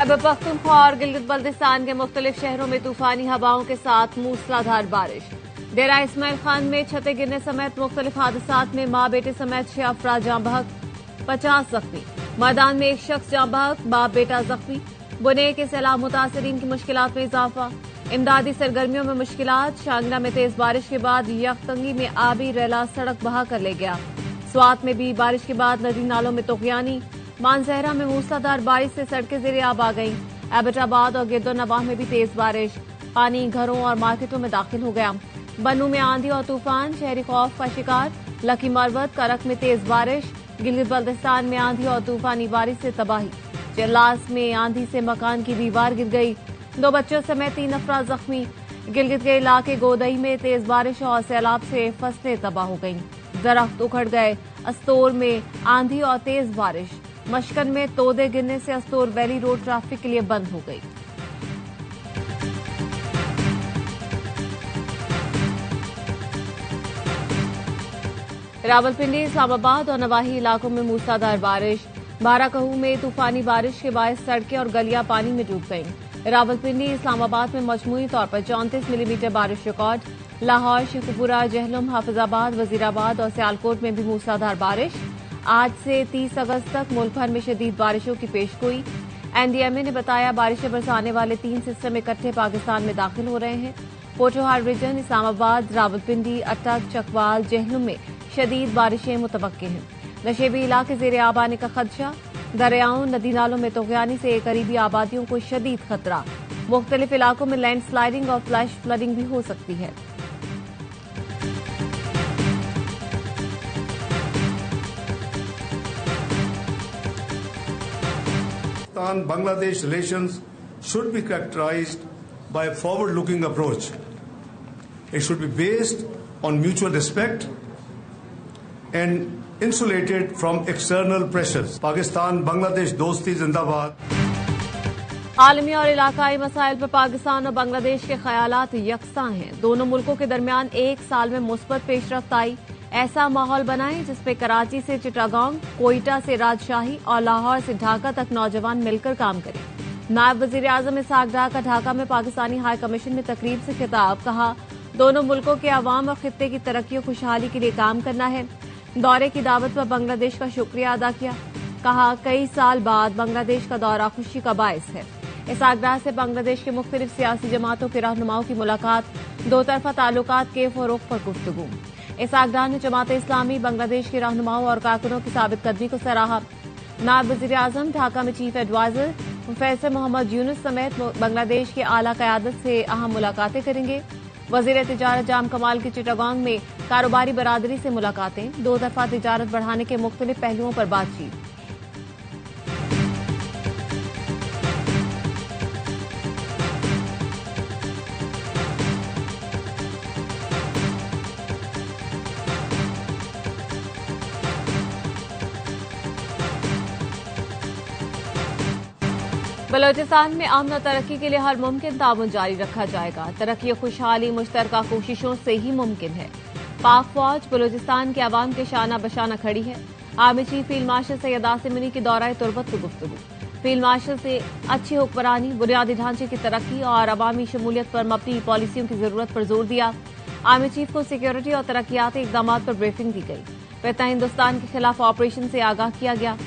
खैबर पख्तूनख्वा और गिलगित बल्तिस्तान के मुख्तलिफ शहरों में तूफानी हवाओं के साथ मूसलाधार बारिश। डेरा इस्माइल खान में छतें गिरने समेत मुख्तलिफ हादसात में मां बेटे समेत 6 अफराद जाँ बहक, 50 जख्मी। मैदान में एक शख्स जाँ बहक, बाप बेटा जख्मी। बुने के सैलाब मुतासरीन की मुश्किलात में इजाफा। इमदादी सरगर्मियों में मुश्किलात। शांगला में तेज बारिश के बाद यकतंगी में आबी रैला सड़क बहा कर ले गया। स्वात में भी बारिश के बाद नदी नालों में तुगयानी। मानसहरा में मूसलाधार बारिश से सड़कें ज़ेरे आब आ गईं। एबटाबाद और गिरदोनवाह में भी तेज बारिश। पानी घरों और मार्केटों में दाखिल हो गया। बन्नू में आंधी और तूफान, शहरी खौफ का शिकार। लकी मरवत करक में तेज बारिश। गिलगित बल्तिस्तान में आंधी और तूफानी बारिश से तबाही। जल्लास में आंधी से मकान की दीवार गिर गई। 2 बच्चों समेत 3 अफराद जख्मी। गिलगित के इलाके गोदई में तेज बारिश और सैलाब से फसलें तबाह हो गईं। दरख्त उखड़ गए। अस्तोर में आंधी और तेज बारिश। मशकन में तोदे गिरने से अस्तोर वैली रोड ट्रैफिक के लिए बंद हो गई। रावलपिंडी, इस्लामाबाद और नवाही इलाकों में मूसलाधार बारिश। बाराकहू में तूफानी बारिश के बायस सड़कें और गलियां पानी में डूब गईं। रावलपिंडी, इस्लामाबाद में मजमूई तौर पर 34 मिलीमीटर बारिश रिकॉर्ड। लाहौर, शेखुपुरा, जहलम, हाफिजाबाद, वजीराबाद और सियालकोट में भी मूसलाधार बारिश। आज से 30 अगस्त तक मुल्क भर में शदीद बारिशों की पेशगोई। एनडीएमए ने बताया बारिशें बरसाने वाले 3 सिस्टम इकट्ठे पाकिस्तान में दाखिल हो रहे हैं। पोठोहार रीजन, इस्लामाबाद, रावलपिंडी, अटक, चकवाल, जहलम में शदीद बारिशें मुतवक्के हैं। नशेबी इलाके ज़ेरे आब आने का खदशा। दरियाओं, नदी नालों में तुगयानी से करीबी आबादियों को शदीद खतरा। मुख्तलिफ इलाकों में लैंड स्लाइडिंग और फ्लैश फ्लडिंग भी हो सकती है। Bangladesh relations should be characterized by a forward-looking approach. It should be based on mutual respect and insulated from external pressures. Pakistan Bangladesh दोस्ती जिंदाबाद। आलमी और इलाकाई मसाइल पर पाकिस्तान और बांग्लादेश के ख्यालात यकसां हैं। दोनों मुल्कों के दरमियान एक साल में मुस्बत पेशरफ्त आई। ऐसा माहौल बनाएं जिसमें कराची से चिटागांग, कोयटा से राजशाही और लाहौर से ढाका तक नौजवान मिलकर काम करें। नायब वजीर आजम इसहाक डार का ढाका में पाकिस्तानी हाई कमीशन में तकरीब से खिताब। कहा दोनों मुल्कों के अवाम और खित्ते की तरक्की और खुशहाली के लिए काम करना है। दौरे की दावत पर बांग्लादेश का शुक्रिया अदा किया। कहा कई साल बाद बांग्लादेश का दौरा खुशी का बायस है। इसहाक डार से बांग्लादेश के मुख्तलिफ सियासी जमातों के रहनुमाओं की मुलाकात। 2 तरफा ताल्लुकात के फरोग पर गुफ्तगू। इसहाक डार ने जमात इस्लामी, बांग्लादेश के रहनुमाओं और कारकुनों की साबित कदमी को सराहा। नायब वजीर आजम ढाका में chief adviser professor Mohammad Yunus समेत बांग्लादेश की आला क़यादत से अहम मुलाकातें करेंगे। वजीर तिजारत जाम कमाल की चिटागांग में कारोबारी बरादरी से मुलाकातें। 2 तरफा तिजारत बढ़ाने के मुख्तलिफ पहलुओं पर बातचीत। बलोचिस्तान में अमन और तरक्की के लिए हर मुमकिन ताउन जारी रखा जाएगा। तरक्की और खुशहाली मुश्तरका कोशिशों से ही मुमकिन है। पाक फौज बलोचिस्तान के अवाम के शाना बशाना खड़ी है। Army chief field marshal Syed Asim Munir की दौरा तुरबत को गुफ्तगू। फील्ड मार्शल से अच्छी हुक्मरानी, बुनियादी ढांचे की तरक्की और अवामी शमूलियत पर मबनी पॉलिसियों की जरूरत पर जोर दिया। आर्मी चीफ को सिक्योरिटी और तरक्याती इकदाम पर ब्रीफिंग दी गई। फितना हिंदुस्तान के खिलाफ ऑपरेशन से आगाह किया गया।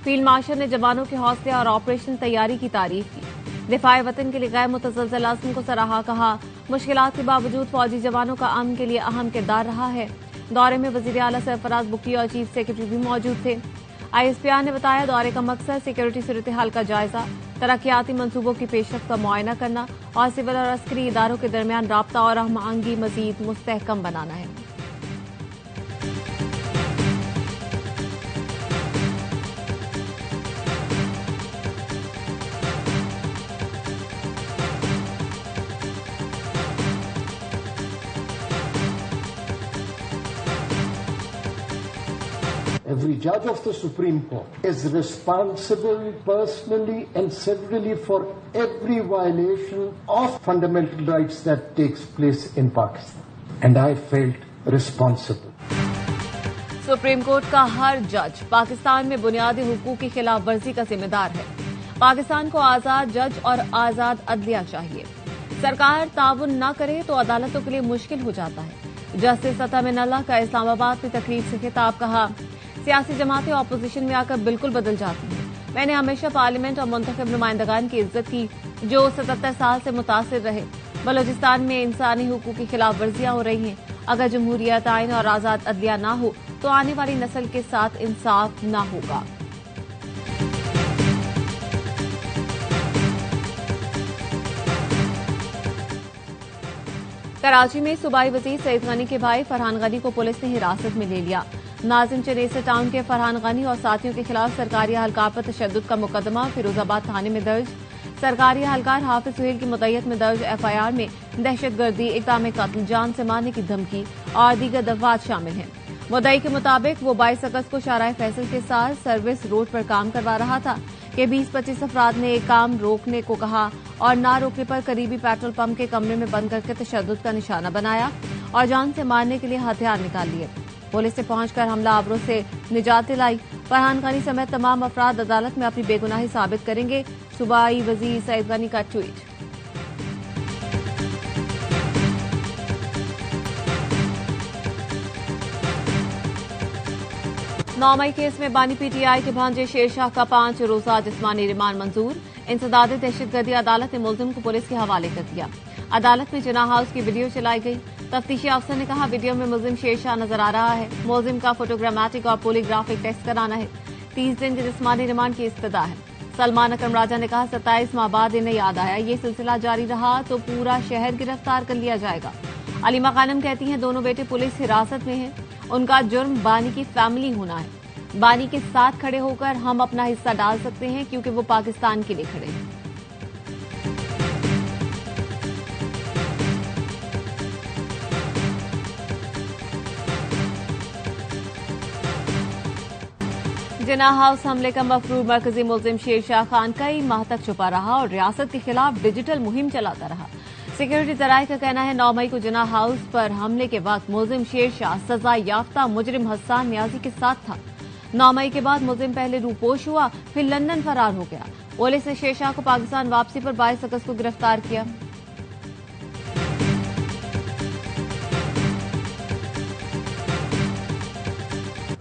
फील्ड मार्शल ने जवानों के हौसले और ऑपरेशन तैयारी की तारीफ की। दिफाए वतन के लिए गैर मुतज़लज़ल अज़्म को सराहा। कहा मुश्किलात के बावजूद फौजी जवानों का अमन के लिए अहम किरदार रहा है। दौरे में वज़ीर आला सरफराज बुकी और चीफ सेक्रेटरी भी मौजूद थे। ISPR ने बताया दौरे का मकसद सिक्योरिटी सूरत हाल का जायजा, तरक्याती मंसूबों की पेशरफ्त का मुआयना करना और सिविल और अस्करी इदारों के दरमियान राब्ता और हम आहंगी मजीद मुस्तहकम बनाना है। Every judge of the Supreme Court is responsible personally and severally for every violation of fundamental rights that takes place in Pakistan. And I felt responsible. Supreme court का हर जज पाकिस्तान में बुनियादी हुकूक की खिलाफ वर्जी का जिम्मेदार है। पाकिस्तान को आजाद जज और आजाद अदलिया चाहिए। सरकार ताउन न करे तो अदालतों के लिए मुश्किल हो जाता है। जस्टिस अतामिन अल्लाह का इस्लामाबाद में तकरीब से खिताब। कहा, सियासी जमातें ऑपोजिशन में आकर बिल्कुल बदल जाती हैं। मैंने हमेशा पार्लियामेंट और मुंतखब नुमाइंदगान की इज्जत की जो 77 साल से मुतासिर रहे। बलोचिस्तान में इंसानी हुकूक की खिलाफ वर्जियां हो रही हैं। अगर जमहूरियत, आइन और आजाद अदलिया न हो तो आने वाली नस्ल के साथ इंसाफ न होगा। कराची में सूबाई वजीर सईद गनी के भाई फरहान गनी को पुलिस ने हिरासत में ले लिया। नाजिम चनेसर टाउन के फरहान गनी और साथियों के खिलाफ सरकारी अहलकार पर तशद्दुद का मुकदमा फिरोजाबाद थाने में दर्ज। सरकारी अहलकार हाफिज सुहेल की मुद्दत में दर्ज एफआईआर में दहशतगर्दी, इक़दाम कत्ल, जान से मारने की धमकी और दीगर दफात शामिल हैं। मुद्दई के मुताबिक वो 22 अगस्त को शाहराह फैसल के साथ सर्विस रोड पर काम करवा रहा था कि 20-25 अफराद ने एक काम रोकने को कहा और ना रोकने पर करीबी पेट्रोल पंप के कमरे में बंद करके तशद्दुद का निशाना बनाया और जान से मारने के लिए हथियार निकाल लिए। पुलिस ने पहुंचकर हमलावरों से निजात दिलाई। फरहान गनी समेत तमाम अफराद अदालत में अपनी बेगुनाही साबित करेंगे। सूबाई वजीर सईद गनी का ट्वीट। नौमई केस में बानी पीटीआई के भांजे शेरशाह का 5 रोजा जिस्मानी रिमांड मंजूर। इंसदाद दहशतगर्दी अदालत ने मुलजिम को पुलिस के हवाले कर दिया। अदालत में जिना हाउस की वीडियो चलाई गई। तफ्तीशी अफसर ने कहा, वीडियो में मुलजिम शेरशाह नजर आ रहा है। मुलजिम का फोटोग्रामेटिक और पोलीग्राफिक टेस्ट कराना है। 30 दिन के जिस्मानी रिमांड की इस्तदा है। सलमान अकरम राजा ने कहा, 27 माह बाद इन्हें याद आया, ये सिलसिला जारी रहा तो पूरा शहर गिरफ्तार कर लिया जाएगा। अलीमा खानम कहती हैं, दोनों बेटे पुलिस हिरासत में हैं। उनका जुर्म बानी की फैमिली होना है। बानी के साथ खड़े होकर हम अपना हिस्सा डाल सकते हैं क्योंकि वो पाकिस्तान के लिए खड़े हैं। जिना हाउस हमले का मफरूर मरकजी मुलजिम शेरशाह खान कई माह तक छुपा रहा और रियासत के खिलाफ डिजिटल मुहिम चलाता रहा। सिक्योरिटी जराये का कहना है, 9 मई को जिना हाउस पर हमले के वक्त मुलजिम शेरशाह सजा याफ्ता मुजरिम हसन नियाजी के साथ था। 9 मई के बाद मुलजिम पहले रूपोश हुआ, फिर लंदन फरार हो गया। पुलिस ने शेरशाह को पाकिस्तान वापसी पर 22 अगस्त को गिरफ्तार किया।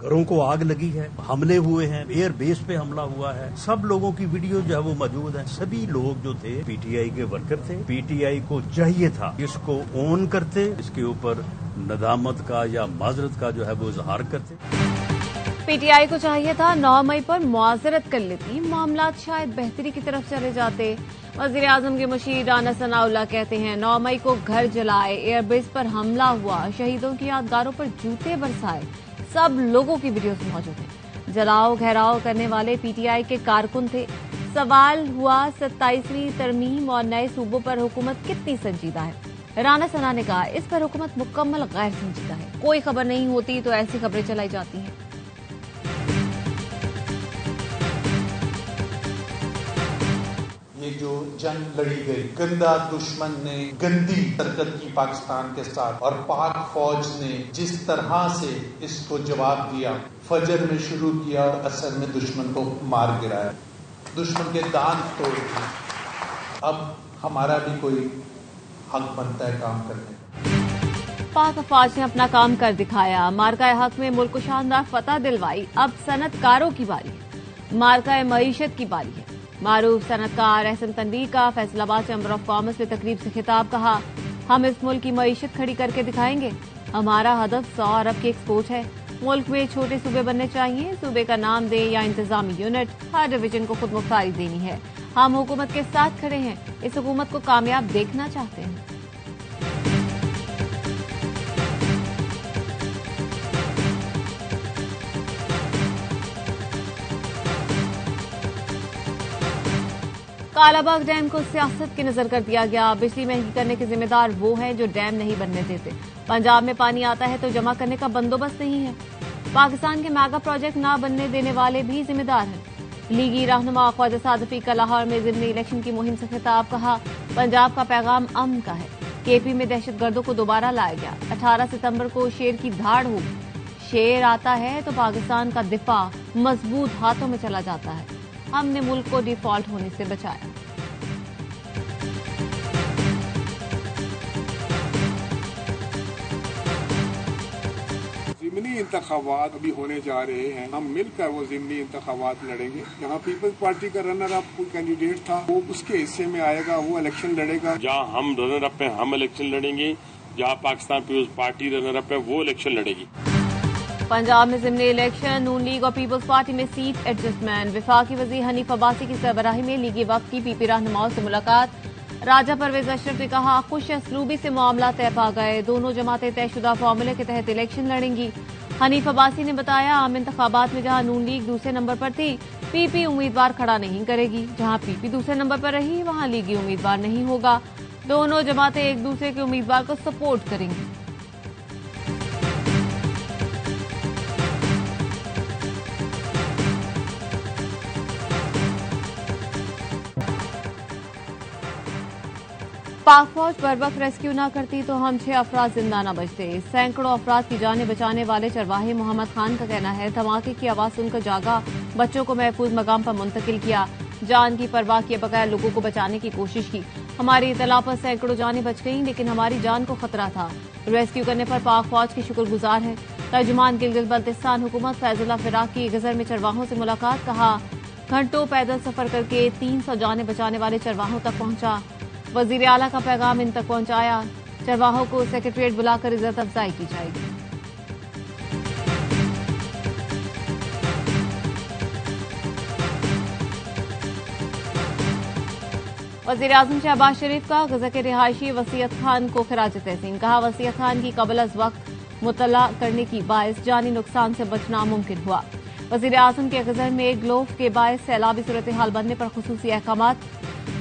घरों को आग लगी है, हमले हुए हैं, एयर बेस पे हमला हुआ है। सब लोगों की वीडियो जो है वो मौजूद है। सभी लोग जो थे पीटीआई के वर्कर थे। पीटीआई को चाहिए था इसको ऑन करते, इसके ऊपर नदामत का या माजरत का जो है वो इजहार करते। पीटीआई को चाहिए था 9 मई पर मुआजरत कर लेती, मामला शायद बेहतरी की तरफ चले जाते। वजीर आजम के मुशीर राना सनाउल्लाह कहते हैं, 9 मई को घर जलाए, एयरबेस पर हमला हुआ, शहीदों की यादगारों पर जूते बरसाए, सब लोगों की वीडियोस मौजूद हैं। जलाओ घेराव करने वाले पीटीआई के कारकुन थे। सवाल हुआ 27वीं तरमीम और नए सूबों पर हुकूमत कितनी संजीदा है। राना सना ने कहा, इस पर हुकूमत मुकम्मल गैर संजीदा है। कोई खबर नहीं होती तो ऐसी खबरें चलाई जाती हैं। ये जो जंग लड़ी गई, गंदा दुश्मन ने गंदी हरकत की पाकिस्तान के साथ और पाक फौज ने जिस तरह से इसको जवाब दिया, फजर में शुरू किया और असर में दुश्मन को मार गिराया, दुश्मन के दांत तोड़ दिए। अब हमारा भी कोई हक बनता है काम करने का। पाक फौज ने अपना काम कर दिखाया। मार्का हक में मुल्क को शानदार फतह दिलवाई। अब सनतकारों की बारी है। मार्का मईशत की बारी है। मारूफ सनतकार एहसन तनवीर का फैसलाबाद चैम्बर ऑफ कॉमर्स में तकरीब से खिताब। कहा, हम इस मुल्क की मईशत खड़ी करके दिखाएंगे। हमारा हदफ 100 अरब की एक्सपोर्ट है। मुल्क में छोटे सूबे बनने चाहिए। सूबे का नाम दें या इंतजामी यूनिट, हर डिवीजन को खुद मुख्तारी देनी है। हम हुकूमत के साथ खड़े हैं। इस हुकूमत को कामयाब देखना चाहते हैं। कालाबाग डैम को सियासत की नजर कर दिया गया। बिजली महंगी करने के जिम्मेदार वो हैं जो डैम नहीं बनने देते। पंजाब में पानी आता है तो जमा करने का बंदोबस्त नहीं है। पाकिस्तान के मेगा प्रोजेक्ट ना बनने देने वाले भी जिम्मेदार हैं। लीगी रहनुमा ख्वाजा सादफी का लाहौर में जिमनी इलेक्शन की मुहिम से खिताब। कहा, पंजाब का पैगाम अमन का है। केपी में दहशतगर्दों को दोबारा लाया गया। 18 सितंबर को शेर की धाड़ होगी। शेर आता है तो पाकिस्तान का दिफा मजबूत हाथों में चला जाता है। हमने मुल्क को डिफॉल्ट होने से बचाया। ज़िमनी इंतखाबात अभी होने जा रहे हैं, हम मिलकर वो ज़िमनी इंतखाबात लड़ेंगे। यहाँ पीपल्स पार्टी का रनर अप कोई कैंडिडेट था, वो उसके हिस्से में आएगा, वो इलेक्शन लड़ेगा। जहाँ हम रनर अप हैं हम इलेक्शन लड़ेंगे, जहाँ Pakistan Peoples Party runner up है वो इलेक्शन लड़ेगी। पंजाब में ज़िमनी इलेक्शन, नून लीग और पीपल्स पार्टी में सीट एडजस्टमेंट। वफाकी वज़ीर हनीफ अब्बासी की सरबराही में लीगी वक्त की पीपी रहनुमाओं से मुलाकात। राजा परवेज अशरफ ने कहा खुश असलूबी से मामला तय पा गए, दोनों जमातें तयशुदा फार्मूले के तहत इलेक्शन लड़ेंगी। हनीफ अब्बासी ने बताया आम इंतखाबात में जहां नून लीग दूसरे नंबर पर थी, पीपी उम्मीदवार खड़ा नहीं करेगी। जहां पीपी दूसरे नंबर पर रही वहां लीगी उम्मीदवार नहीं होगा। दोनों जमातें एक दूसरे के उम्मीदवार को सपोर्ट करेंगी। पाक फौज बर्वक्त रेस्क्यू न करती तो हम 6 अफराद जिंदा न बचते। सैकड़ों अफराद की जानें बचाने वाले चरवाहे मोहम्मद खान का कहना है धमाके की आवाज सुनकर जागा, बच्चों को महफूज मकाम पर मुंतकिल किया, जान की परवाह किए बगैर लोगों को बचाने की कोशिश की। हमारी इतला पर सैकड़ों जानें बच गईं, लेकिन हमारी जान को खतरा था। रेस्क्यू करने पर पाक फौज की शुक्रगुजार है। तर्जुमान गिलगित बल्तिस्तान हुकूमत फैजुल्लाह फिराक की गजर में चरवाहों से मुलाकात। कहा घंटों पैदल सफर करके 300 जानें बचाने वाले चरवाहों तक पहुंचा। वजीर आला का पैगाम इन तक पहुंचाया। चरवाहों को सेक्रेटरिएट बुलाकर इज्जत अफजाई की जाएगी। वजीर आजम शहबाज शरीफ का गजा के रिहायशी वसीयत खान को खिराज तहसीन। कहा वसीयत खान की कबल अज वक्त मुतला करने की बायस जानी नुकसान से बचना मुमकिन हुआ। वजीर आजम के गजर में ग्लोव के बायस सैलाबी सूरत हाल बनने पर खुसूसी अहकाम।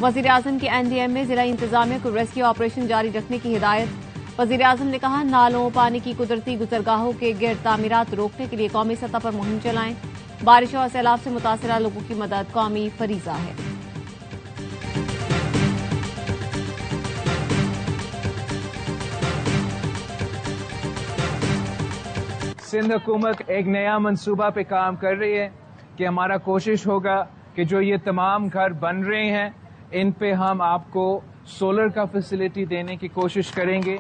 वजीर आजम की एनडीएम में जिला इंतजामिया को रेस्क्यू ऑपरेशन जारी रखने की हिदायत। वजीर आजम ने कहा नालों पानी की कुदरती गुजरगाहों के गिर्द तामीरात रोकने के लिए कौमी सतह पर मुहिम चलाएं। बारिश और सैलाब से मुतासरा लोगों की मदद कौमी फरीजा है। सिंध हुकूमत एक नया मंसूबा पे काम कर रही है कि हमारा कोशिश होगा कि जो ये तमाम घर बन रहे हैं इन पे हम आपको सोलर का फैसिलिटी देने की कोशिश करेंगे।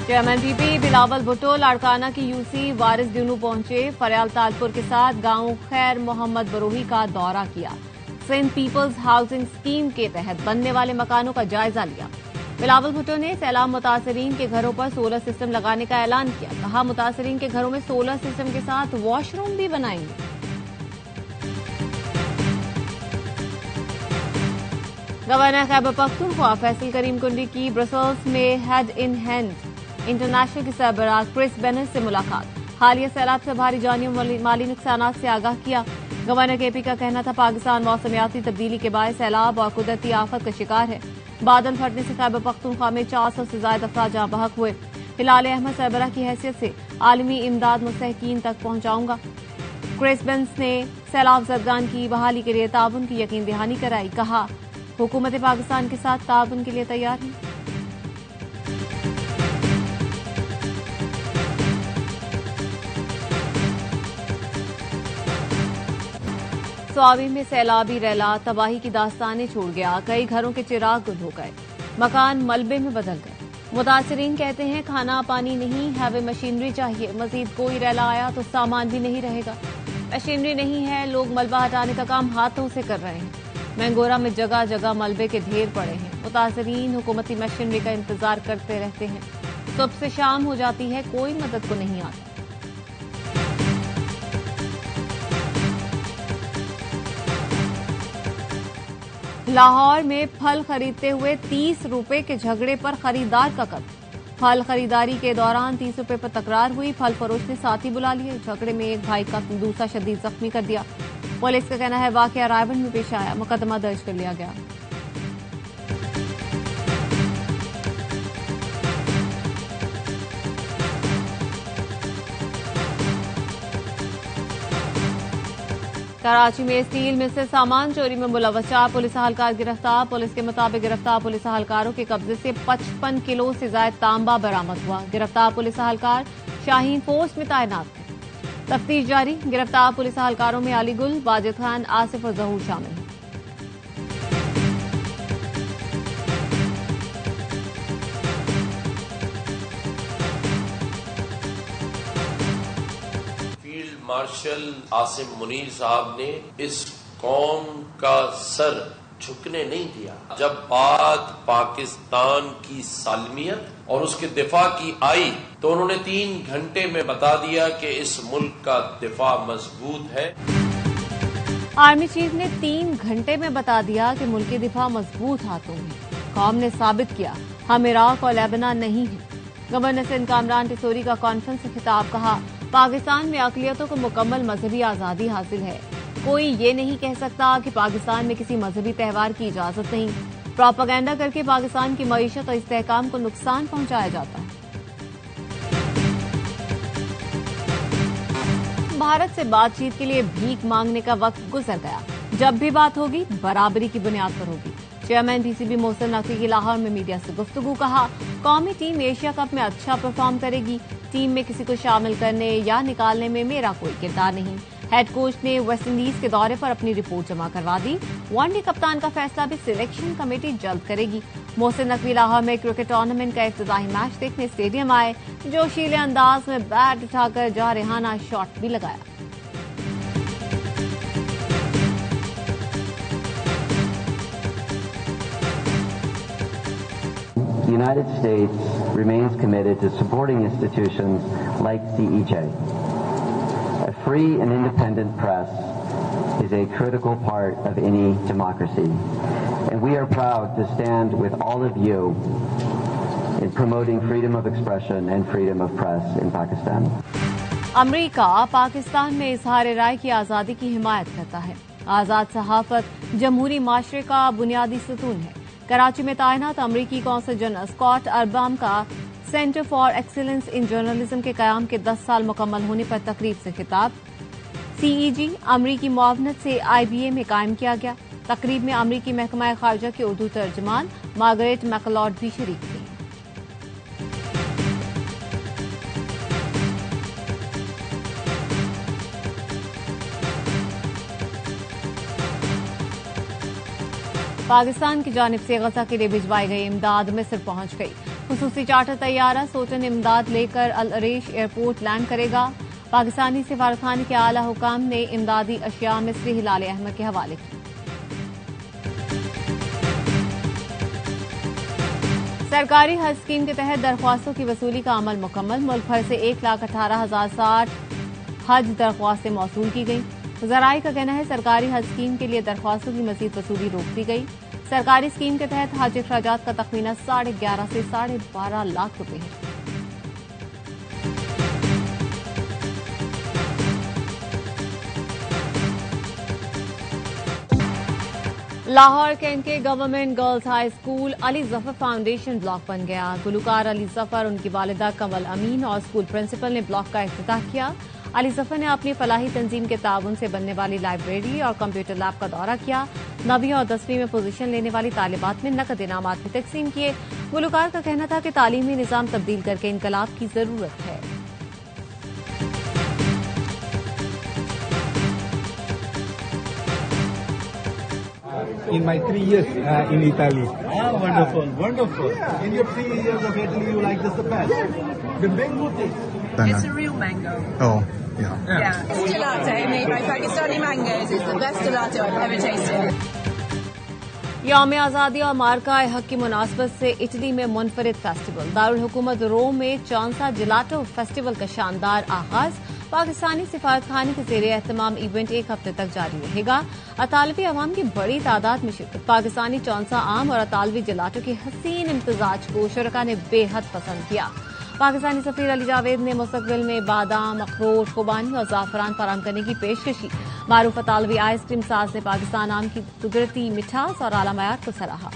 चेयरमैन पीपी बिलावल भुट्टो लाड़काना की यूसी वारिस ड्यूनू पहुंचे। फरियाल तालपुर के साथ गांव खैर मोहम्मद बरोही का दौरा किया। सिंध पीपल्स हाउसिंग स्कीम के तहत बनने वाले मकानों का जायजा लिया। बिलावल भुट्टो ने सैलाब मुतासरीन के घरों पर सोलर सिस्टम लगाने का ऐलान किया। कहा मुतासरीन के घरों में सोलर सिस्टम के साथ वॉशरूम भी बनाएंगे। गवर्नर खैबर पख्तूनख्वा फैसल करीम कुंडी की ब्रसल्स में हेड इन हैंड इंटरनेशनल की सरबराह क्रिस बेनेट से मुलाकात। हालिया सैलाब से भारी जानी माली नुकसान से आगाह किया। गवर्नर केपी का कहना था पाकिस्तान मौसमियाती तब्दीली के बायस सैलाब और कुदरती आफत का शिकार है। बादल फटने से खैबर पख्तूनख्वा में 400 से ज्यादा अफराद जहां बहक हुए। हिलाल अहमद सरबराह की हैसियत से आलमी इमदाद मुस्तहकीन तक पहुंचाऊंगा। क्रिस बेनेट ने सैलाब जदगान की बहाली के लिए ताउन की यकीन दहानी कराई। कहा हुकूमत पाकिस्तान के साथ ताउन के लिए तैयार है। स्वाबी में सैलाबी रैला तबाही की दास्तानें छोड़ गया। कई घरों के चिराग गुल हो गए, मकान मलबे में बदल गए। मुतासरीन कहते हैं खाना पानी नहीं, हैवी मशीनरी चाहिए। मजीद कोई रैला आया तो सामान भी नहीं रहेगा। मशीनरी नहीं है, लोग मलबा हटाने का काम हाथों से कर रहे हैं। मैंगोरा में जगह जगह मलबे के ढेर पड़े हैं। मुतासरीन हुकूमती मशीनरी का इंतजार करते रहते हैं। सुबह से शाम हो जाती है, कोई मदद को नहीं आता। लाहौर में फल खरीदते हुए 30 रुपए के झगड़े पर खरीदार का कत्ल। फल खरीदारी के दौरान 30 रुपए पर तकरार हुई। फल फरोश ने साथी बुला लिए। झगड़े में एक भाई का दूसरा शदीद जख्मी कर दिया। पुलिस का कहना है वाकया रायबंद में पेश आया। मुकदमा दर्ज कर लिया गया। कराची में स्टील मिल से सामान चोरी में मुलव्वस 4 पुलिस अहलकार गिरफ्तार। पुलिस के मुताबिक गिरफ्तार पुलिस अहलकारों के कब्जे से 55 किलो से ज्यादा तांबा बरामद हुआ। गिरफ्तार पुलिस अहलकार शाहीन फोर्स में तैनात थे। तफ्तीश जारी। गिरफ्तार पुलिस एहलकारों में अली गुल, वाजिद खान, आसिफ और जहूर शामिल हैं। फील्ड मार्शल आसिम मुनीर साहब ने इस कौम का सर झुकने नहीं दिया। जब बात पाकिस्तान की सालमियत और उसके दिफा की आई तो उन्होंने 3 घंटे में बता दिया कि इस मुल्क का दिफा मजबूत है। आर्मी चीफ ने 3 घंटे में बता दिया कि मुल्क के दिफा मजबूत हाथों में। कौम ने साबित किया हम इराक और लेबनान नहीं हैं। गवर्नर सिंध कामरान टिसोरी का कॉन्फ्रेंस से खिताब। कहा पाकिस्तान में अक़लियतों को मुकम्मल मजहबी आजादी हासिल है। कोई ये नहीं कह सकता कि पाकिस्तान में किसी मजहबी त्यौहार की इजाजत नहीं। प्रोपेगेंडा करके पाकिस्तान की मईशत और इस्तेहकाम को नुकसान पहुंचाया जाता है। भारत से बातचीत के लिए भीख मांगने का वक्त गुजर गया। जब भी बात होगी बराबरी की बुनियाद पर होगी। चेयरमैन पीसीबी मोहसिन नकवी की लाहौर में मीडिया से गुफ्तगू। कहा कौमी टीम एशिया कप में अच्छा परफॉर्म करेगी। टीम में किसी को शामिल करने या निकालने में मेरा कोई किरदार नहीं। हेड कोच ने वेस्टइंडीज के दौरे पर अपनी रिपोर्ट जमा करवा दी। वनडे कप्तान का फैसला भी सिलेक्शन कमेटी जल्द करेगी। मोहसिन नकवी लाहौर में क्रिकेट टूर्नामेंट का इफ्तिताही मैच देखने स्टेडियम आए। जोशीले अंदाज में बैट उठाकर जारहाना शॉट भी लगाया। The United States remains committed to supporting institutions like CEJ. A free and independent press is a critical part of any democracy, and we are proud to stand with all of you in promoting freedom of expression and freedom of press in Pakistan. अमरीका पाकिस्तान में इजहार राय की आजादी की हिमायत करता है। आजाद सहाफत जमहूरी माशरे का बुनियादी सतून है। कराची में तैनात अमरीकी कौंसल जनरल स्कॉट अर्बाम का centre for excellence in journalism के कयाम के 10 साल मुकम्मल होने पर तकरीब से खिताब। सीईजी अमरीकी मुआवनत से IBA में कायम किया गया। तकरीब में अमरीकी महकमा खारजा के उर्दू तर्जमान मार्गरेट मैकलॉड भी शरीक थी। पाकिस्तान की जानिब से गजा के लिए भिजवाई गई इमदाद मिस्र पहुंच गई। खुसूसी चार्टर तैयारा सोटन इमदाद लेकर अल अरेश एयरपोर्ट लैंड करेगा। पाकिस्तानी सिफारतखाने के आला हुकाम ने इमदादी अशिया मिस्री हिलाल अहमद के हवाले की। सरकारी हज स्कीम के तहत दरख्वास्तों की वसूली का अमल मुकम्मल। मुल्क भर से 1,18,060 हज दरख्वास्तें मौसूल की गई। ज़राए का कहना है सरकारी हज स्कीम के लिए दरख्वास्तों की मजीद वसूली रोक दी गई। सरकारी स्कीम के तहत हज अखराजात का तखमीना 11.5 से 12.5 लाख रुपए है। लाहौर कैंट के government girls high school Ali Zafar foundation block बन गया। गुलकार अली जफर, उनकी वालिदा कमल अमीन और स्कूल प्रिंसिपल ने ब्लॉक का इफ्तिताह किया। अली जफर ने अपनी फलाही तंजीम के ताउन से बनने वाली लाइब्रेरी और कंप्यूटर लैब का दौरा किया। 9वीं और 10वीं में पोजीशन लेने वाली तालिबात में नकद इनामात भी तकसीम किए। गुलकार का कहना था कि तालीमी निजाम तब्दील करके इनकलाब की जरूरत है। In my 3 years in Italy. Ah, wonderful, wonderful. In your 3 years of Italy, you like this the best? The mango taste. It's a real mango. Oh, yeah. Yeah. It's gelato made by Pakistani mangoes. It's the best gelato I've ever tasted. यौम आज़ादी और मार्का हक की मुनासबत से Italy में मुनफरिद festival. Darul हुकूमत रोम में चांसा जिलाटो festival का शानदार आगाज। पाकिस्तानी सिफारतखाने के ज़ेरे एहतमाम इवेंट 1 हफ्ते तक जारी रहेगा। अतालवी अवाम की बड़ी तादाद में शिरकत। पाकिस्तानी चौंसा आम और अतालवी जिलाटो के हसीन इम्तजाज को शुरका ने बेहद पसंद किया। पाकिस्तानी सफीर अली जावेद ने मुस्तकबिल में बादाम, अखरोट, खुबानी और ज़ाफ़रान फराहम करने की पेशकश की। मारूफ अतालवी आइसक्रीम साज ने पाकिस्तान आम की कुदरती मिठास और आला मयार को सराहा।